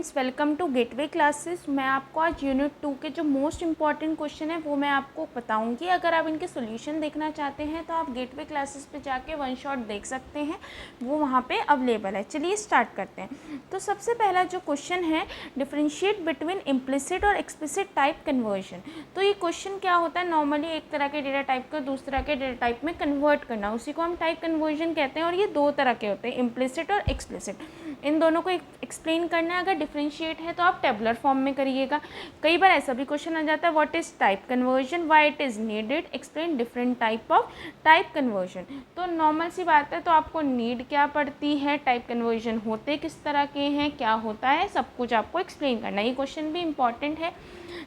Friends, welcome to gateway classes. मैं आपको आज यूनिट 2 के जो मोस्ट इम्पॉर्टेंट क्वेश्चन है वो मैं आपको बताऊंगी। अगर आप इनके सॉल्यूशन देखना चाहते हैं तो आप गेटवे क्लासेस पे जाके वन शॉट देख सकते हैं, वो वहाँ पे अवेलेबल है। चलिए स्टार्ट करते हैं। तो सबसे पहला जो क्वेश्चन है, डिफरेंशिएट बिटवीन इम्प्लिसिट और एक्सप्लिसिट टाइप कन्वर्जन। तो ये क्वेश्चन क्या होता है, नॉर्मली एक तरह के डेटा टाइप को दूसरा के डेटा टाइप में कन्वर्ट करना, उसी को हम टाइप कन्वर्जन कहते हैं। और ये दो तरह के होते हैं, इम्प्लिसिट और एक्सप्लिसिट। इन दोनों को एक्सप्लेन करना है। अगर डिफरेंशिएट है तो आप टेबुलर फॉर्म में करिएगा। कई बार ऐसा भी क्वेश्चन आ जाता है, what is type conversion, why it is needed, explain different type of type conversion. तो नॉर्मल सी बात है, तो आपको नीड क्या पड़ती है, टाइप कन्वर्जन होते किस तरह के हैं, क्या होता है, सब कुछ आपको एक्सप्लेन करना है। ये क्वेश्चन भी इंपॉर्टेंट है,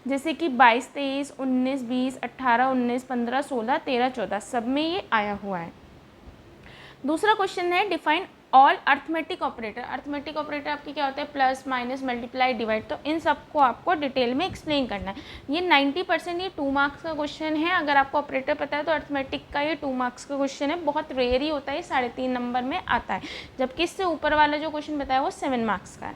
जैसे कि 22, 23, 19, 20, 18, 19, 15, 16, 13, 14 सब में ये आया हुआ है। दूसरा क्वेश्चन है, define all arithmetic operator. Arithmetic operator आपके क्या होते हैं, प्लस, माइनस, मल्टीप्लाई, डिवाइड। तो इन सबको आपको डिटेल में एक्सप्लेन करना है। ये 90% ये 2 मार्क्स का क्वेश्चन है। अगर आपको ऑपरेटर पता है तो अर्थमेटिक का ये 2 मार्क्स का क्वेश्चन है। बहुत रेयर ही होता है, 3.5 नंबर में आता है, जबकि इससे ऊपर वाला जो क्वेश्चन बताया वो 7 मार्क्स का है।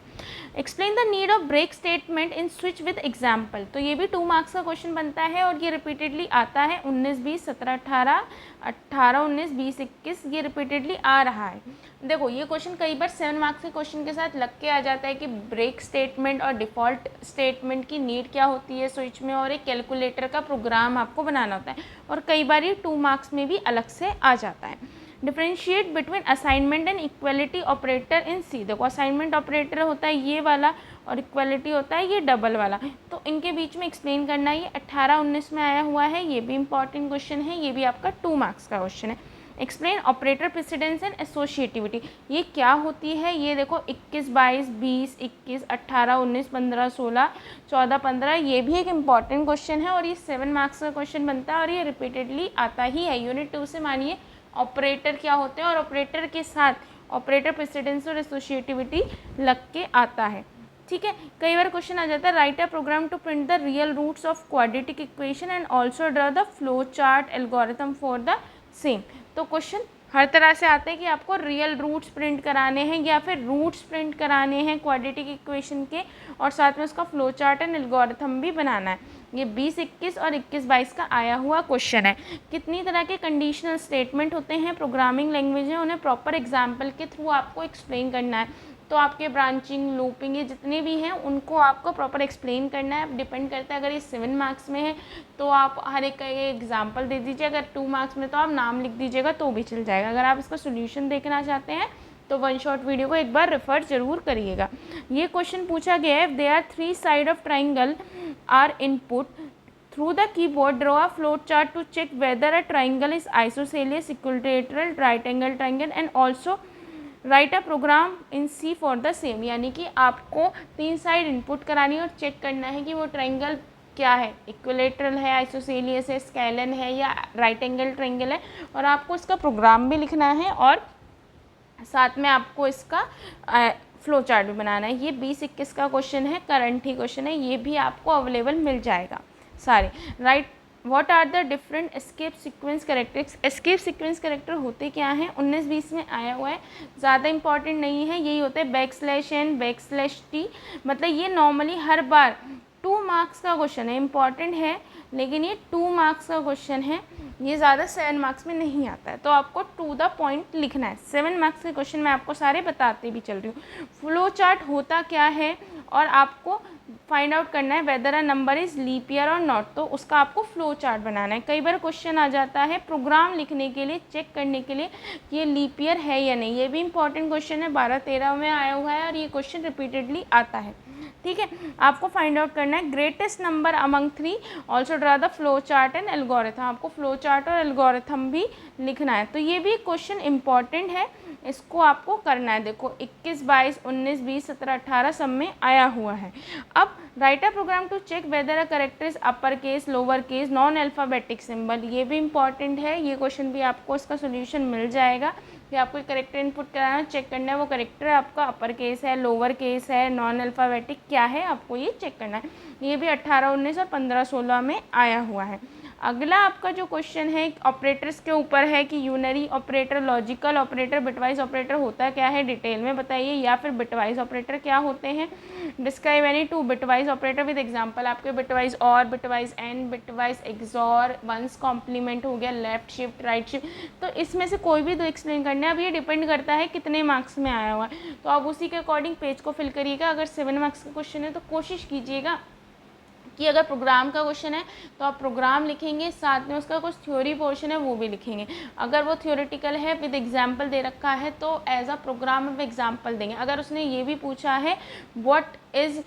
Explain the need of break statement in switch with example. तो ये भी 2 मार्क्स का क्वेश्चन बनता है और ये रिपीटेडली आता है। 19, 20, 17, 18, 18, 19, 20, 21 ये रिपीटेडली आ रहा है। देखो, ये क्वेश्चन कई बार 7 मार्क्स के क्वेश्चन के साथ लग के आ जाता है कि ब्रेक स्टेटमेंट और डिफ़ॉल्ट स्टेटमेंट की नीड क्या होती है स्विच में, और एक कैलकुलेटर का प्रोग्राम आपको बनाना होता है। और कई बार ये 2 मार्क्स में भी अलग से आ जाता है। Differentiate between assignment and equality operator in C. देखो, असाइनमेंट ऑपरेटर होता है ये वाला और इक्वलिटी होता है ये डबल वाला। तो इनके बीच में एक्सप्लेन करना है। ये 18, 19 में आया हुआ है, ये भी इंपॉर्टेंट क्वेश्चन है, ये भी आपका 2 मार्क्स का क्वेश्चन है। Explain operator precedence and associativity. ये क्या होती है, ये देखो 21, 22, 20, 21, 18, 19, 15, 16, 14, 15 ये भी एक इम्पॉर्टेंट क्वेश्चन है और ये 7 मार्क्स का क्वेश्चन बनता है और ये रिपीटेडली आता ही है। यूनिट 2 से मानिए ऑपरेटर क्या होते हैं और ऑपरेटर के साथ ऑपरेटर प्रेसिडेंस और एसोसिएटिविटी लग के आता है। ठीक है, कई बार क्वेश्चन आ जाता है, write a program to print the real roots of quadratic equation and also draw the flow chart algorithm for the same. तो क्वेश्चन हर तरह से आते हैं कि आपको रियल रूट्स प्रिंट कराने हैं या फिर रूट्स प्रिंट कराने हैं क्वाड्रेटिक इक्वेशन के, और साथ में उसका फ्लो चार्ट एंड एल्गोरिथम भी बनाना है। ये 20, 21 और 21, 22 का आया हुआ क्वेश्चन है। कितनी तरह के कंडीशनल स्टेटमेंट होते हैं, प्रोग्रामिंग लैंग्वेज है, उन्हें प्रॉपर एग्जाम्पल के थ्रू आपको एक्सप्लेन करना है। तो आपके ब्रांचिंग, लूपिंग, ये जितने भी हैं उनको आपको प्रॉपर एक्सप्लेन करना है। डिपेंड करता है, अगर ये 7 मार्क्स में है तो आप हर एक का एग्जाम्पल दे दीजिए, अगर 2 मार्क्स में तो आप नाम लिख दीजिएगा तो भी चल जाएगा। अगर आप इसका सोल्यूशन देखना चाहते हैं तो वन शॉट वीडियो को एक बार रेफर जरूर करिएगा। ये क्वेश्चन पूछा गया है, they are 3 side of triangle are input through the keyboard, draw a float chart to check whether a triangle is isosceles, equilateral, right angle triangle and also write a program in C for the same. यानी कि आपको 3 side input करानी है और check करना है कि वो ट्राइंगल क्या है, इक्विलैटरल है, आइसोसेलियस है, स्केलन है या राइट एंगल ट्राइंगल है, और आपको इसका प्रोग्राम भी लिखना है और साथ में आपको इसका फ्लो चार्ट भी बनाना है। ये 20, 21 का क्वेश्चन है, करंट ही क्वेश्चन है, ये भी आपको अवेलेबल मिल जाएगा सारे। Right, what are the different escape sequence characteristics. Escape sequence character होते क्या हैं, 19, 20 में आया हुआ है, ज़्यादा इंपॉर्टेंट नहीं है। यही होते हैं बैकस्लैश n, बैकस्लैश t। मतलब ये नॉर्मली हर बार 2 मार्क्स का क्वेश्चन है, इंपॉर्टेंट है लेकिन ये 2 मार्क्स का क्वेश्चन है, ये ज़्यादा 7 मार्क्स में नहीं आता है। तो आपको टू द पॉइंट लिखना है। 7 मार्क्स के क्वेश्चन मैं आपको सारे बताते भी चल रही हूँ। फ्लो चार्ट होता क्या है और आपको फाइंड आउट करना है whether a number is leap year और नॉट, तो उसका आपको फ्लो चार्ट बनाना है। कई बार क्वेश्चन आ जाता है प्रोग्राम लिखने के लिए, चेक करने के लिए कि ये लीप ईयर है या नहीं। ये भी इंपॉर्टेंट क्वेश्चन है, 12, 13 में आया हुआ है और ये क्वेश्चन रिपीटेडली आता है। ठीक है, आपको फाइंड आउट करना है greatest number among 3, also draw the flow chart and algorithm. आपको फ्लो चार्ट और एल्गोरिथम भी लिखना है। तो ये भी क्वेश्चन इंपॉर्टेंट है, इसको आपको करना है। देखो 21, 22, 19, 20, 17, 18 सब में आया हुआ है। अब write a program to check whether a character is upper case, lower case, non alphabetic symbol. ये भी इंपॉर्टेंट है, ये क्वेश्चन भी आपको इसका सोल्यूशन मिल जाएगा कि आपको कैरेक्टर इनपुट कराना है, चेक करना है वो कैरेक्टर आपका अपर केस है, लोअर केस है, नॉन अल्फ़ाबेटिक क्या है, आपको ये चेक करना है। ये भी 18, 19 और 15, 16 में आया हुआ है। अगला आपका जो क्वेश्चन है ऑपरेटर्स के ऊपर है कि unary operator, logical operator, bitwise operator होता क्या है, डिटेल में बताइए, या फिर बिटवाइज ऑपरेटर क्या होते हैं। Describe any two bitwise operator with example. आपके bitwise or, bitwise and, bitwise XOR, once complement हो गया, लेफ्ट शिफ्ट, राइट शिफ्ट, तो इसमें से कोई भी दो एक्सप्लेन करना है। अब ये डिपेंड करता है कितने मार्क्स में आया हुआ है, तो आप उसी के अकॉर्डिंग पेज को फिल करिएगा। अगर 7 मार्क्स का क्वेश्चन है तो कोशिश कीजिएगा कि अगर प्रोग्राम का क्वेश्चन है तो आप प्रोग्राम लिखेंगे, साथ में उसका कुछ थ्योरी पोर्शन है वो भी लिखेंगे। अगर वो थ्योरेटिकल है विद एग्जाम्पल दे रखा है तो एज अ प्रोग्राम में एग्जाम्पल देंगे। अगर उसने ये भी पूछा है व्हाट इज़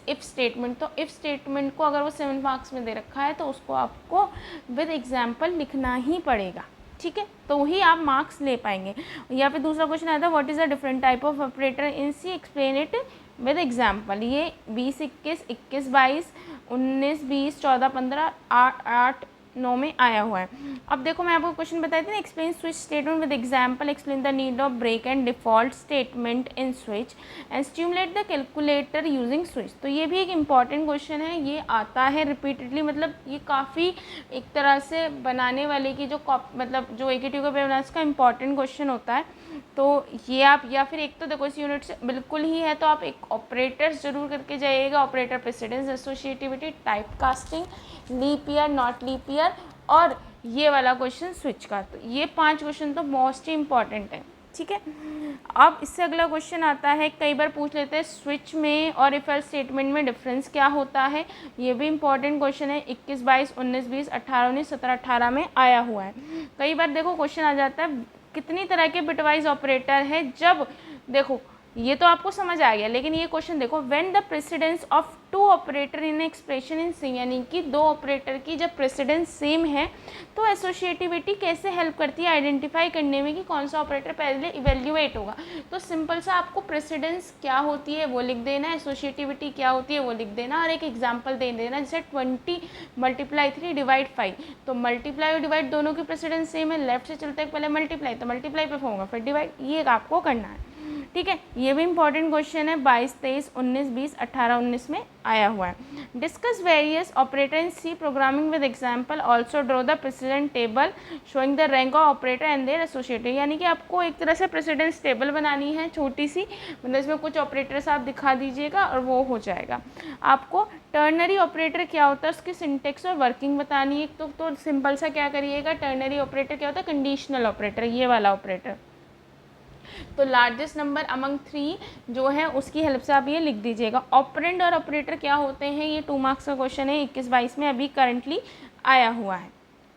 इफ़ स्टेटमेंट, तो इफ़ स्टेटमेंट को अगर वो 7 मार्क्स में दे रखा है तो उसको आपको विद एग्जाम्पल लिखना ही पड़ेगा, ठीक है, तो ही आप मार्क्स ले पाएंगे। या फिर दूसरा क्वेश्चन आता है what is the different type of operator in C, explain it with example. ये 20, 21, 21, 22, 19, 20, 14, 15, 8, 9 में आया हुआ है। अब देखो मैं आपको क्वेश्चन बताई थी ना, explain switch statement with example, explain the need of break and default statement in switch and stimulate the calculator using switch. तो ये भी एक इम्पॉर्टेंट क्वेश्चन है, ये आता है रिपीटेडली, मतलब ये काफ़ी एक तरह से बनाने वाले की जो मतलब जो AKTU का पेपर उसका इम्पॉर्टेंट क्वेश्चन होता है। तो ये आप, या फिर एक तो देखो इस यूनिट से बिल्कुल ही है तो आप एक ऑपरेटर्स जरूर करके जाइएगा, operator precedence, associativity, type casting, leap year, not leap year, और ये वाला क्वेश्चन स्विच का। तो ये 5 क्वेश्चन तो मोस्ट ही इंपॉर्टेंट है, ठीक है। अब इससे अगला क्वेश्चन आता है, कई बार पूछ लेते हैं स्विच में और इफ एल्स स्टेटमेंट में डिफरेंस क्या होता है। ये भी इंपॉर्टेंट क्वेश्चन है, 21, 22, 19, 20, 18, 19, 17, 18 में आया हुआ है। कई बार देखो क्वेश्चन आ जाता है कितनी तरह के बिटवाइज ऑपरेटर है। जब देखो ये तो आपको समझ आ गया, लेकिन ये क्वेश्चन देखो, when the precedence of 2 operator in expression in C, यानी कि 2 ऑपरेटर की जब प्रेसिडेंस सेम है तो एसोसिएटिविटी कैसे हेल्प करती है आइडेंटिफाई करने में कि कौन सा ऑपरेटर पहले इवेल्युएट होगा। तो सिंपल सा आपको प्रेसिडेंस क्या होती है वो लिख देना, एसोसिएटिविटी क्या होती है वो लिख देना, और एक एग्जाम्पल दे देना, जैसे 20 × 3 / 5। तो मल्टीप्लाई और डिवाइड दोनों की प्रेसिडेंस सेम है, लेफ्ट से चलते पहले मल्टीप्लाई, तो मल्टीप्लाई पे होगा फिर डिवाइड, ये आपको करना है, ठीक है। ये भी इंपॉर्टेंट क्वेश्चन है, 22, 23, 19, 20, 18, 19 में आया हुआ है। Discuss various operator in C programming with example, also draw the president table showing the rank of operator and their associated. यानी कि आपको एक तरह से प्रेसिडेंस टेबल बनानी है छोटी सी, मतलब इसमें कुछ ऑपरेटर्स आप दिखा दीजिएगा और वो हो जाएगा। आपको टर्नरी ऑपरेटर क्या होता है उसकी सिंटेक्स और वर्किंग बतानी है। तो सिंपल सा क्या करिएगा, टर्नरी ऑपरेटर क्या होता है, कंडीशनल ऑपरेटर, ये वाला ऑपरेटर। तो लार्जेस्ट नंबर अमंग 3 जो है उसकी हेल्प से आप ये लिख दीजिएगा। ऑपरेंड और ऑपरेटर क्या होते हैं, ये 2 मार्क्स का क्वेश्चन है, 21-22 में अभी करंटली आया हुआ है,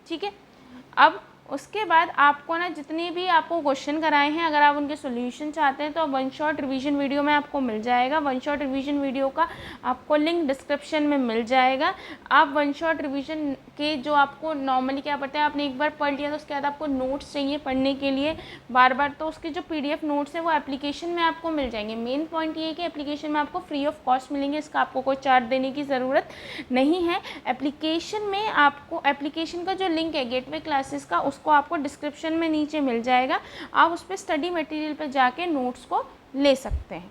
ठीक है। अब उसके बाद आपको ना जितने भी आपको क्वेश्चन कराए हैं, अगर आप उनके सॉल्यूशन चाहते हैं तो 1 शॉट रिवीजन वीडियो में आपको मिल जाएगा। 1 शॉट रिवीजन वीडियो का आपको लिंक डिस्क्रिप्शन में मिल जाएगा। आप 1 शॉट रिवीजन के जो आपको नॉर्मली क्या पढ़ते हैं, आपने एक बार पढ़ लिया तो उसके बाद आपको नोट्स चाहिए पढ़ने के लिए बार बार, तो उसके जो PDF नोट्स हैं वो एप्लीकेशन में आपको मिल जाएंगे। मेन पॉइंट ये है कि एप्लीकेशन में आपको फ्री ऑफ कॉस्ट मिलेंगे, इसका आपको कोई चार्ज देने की ज़रूरत नहीं है। एप्लीकेशन में आपको, एप्लीकेशन का जो लिंक है गेटवे क्लासेस का, उसको आपको डिस्क्रिप्शन में नीचे मिल जाएगा। आप उस पर स्टडी मटेरियल पर जाके नोट्स को ले सकते हैं।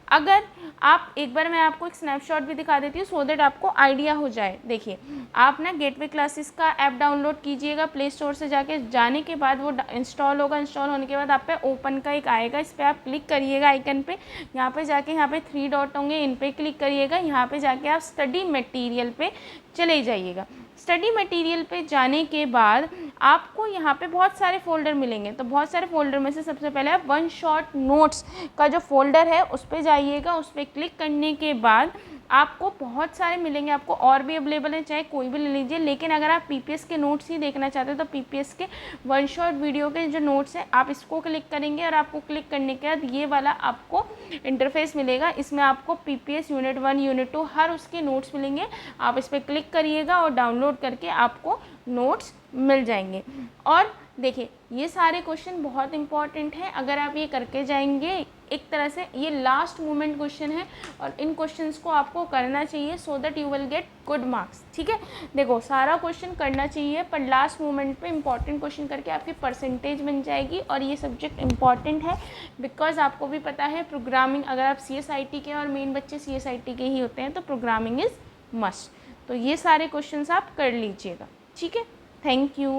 अगर आप एक बार, मैं आपको एक स्नैपशॉट भी दिखा देती हूँ सो दैट आपको आइडिया हो जाए। देखिए आप ना गेटवे क्लासेस का ऐप डाउनलोड कीजिएगा प्ले स्टोर से जाने के बाद वो इंस्टॉल होगा। इंस्टॉल होने के बाद आप पे ओपन का एक आएगा, इस पर आप क्लिक करिएगा आइकन पे। यहाँ पे जाके यहाँ पे 3 डॉट होंगे, इन पे क्लिक करिएगा। यहाँ पे जाके आप स्टडी मटेरियल पे चले जाइएगा। स्टडी मटेरियल पे जाने के बाद आपको यहाँ पे बहुत सारे फ़ोल्डर मिलेंगे। तो बहुत सारे फ़ोल्डर में से सबसे पहले आप 1 शॉट नोट्स का जो फ़ोल्डर है उस पर जाइएगा। उस पर क्लिक करने के बाद आपको बहुत सारे मिलेंगे, आपको और भी अवेलेबल है, चाहे कोई भी ले लीजिए। लेकिन अगर आप PPS के नोट्स ही देखना चाहते हो तो PPS के 1 शॉट वीडियो के जो नोट्स हैं आप इसको क्लिक करेंगे, और आपको क्लिक करने के बाद ये वाला आपको इंटरफेस मिलेगा। इसमें आपको PPS यूनिट 1, यूनिट 2 हर उसके नोट्स मिलेंगे। आप इस पर क्लिक करिएगा और डाउनलोड करके आपको नोट्स मिल जाएंगे। और देखिए ये सारे क्वेश्चन बहुत इंपॉर्टेंट हैं, अगर आप ये करके जाएंगे एक तरह से ये लास्ट मोमेंट क्वेश्चन है और इन क्वेश्चंस को आपको करना चाहिए so that you will get good marks, ठीक है। देखो सारा क्वेश्चन करना चाहिए पर लास्ट मोमेंट पे इंपॉर्टेंट क्वेश्चन करके आपकी परसेंटेज बन जाएगी। और ये सब्जेक्ट इंपॉर्टेंट है बिकॉज आपको भी पता है प्रोग्रामिंग, अगर आप CSIT के और मेन बच्चे CSIT के ही होते हैं तो प्रोग्रामिंग इज़ मस्ट। तो ये सारे क्वेश्चन आप कर लीजिएगा। ठीक है, थैंक यू।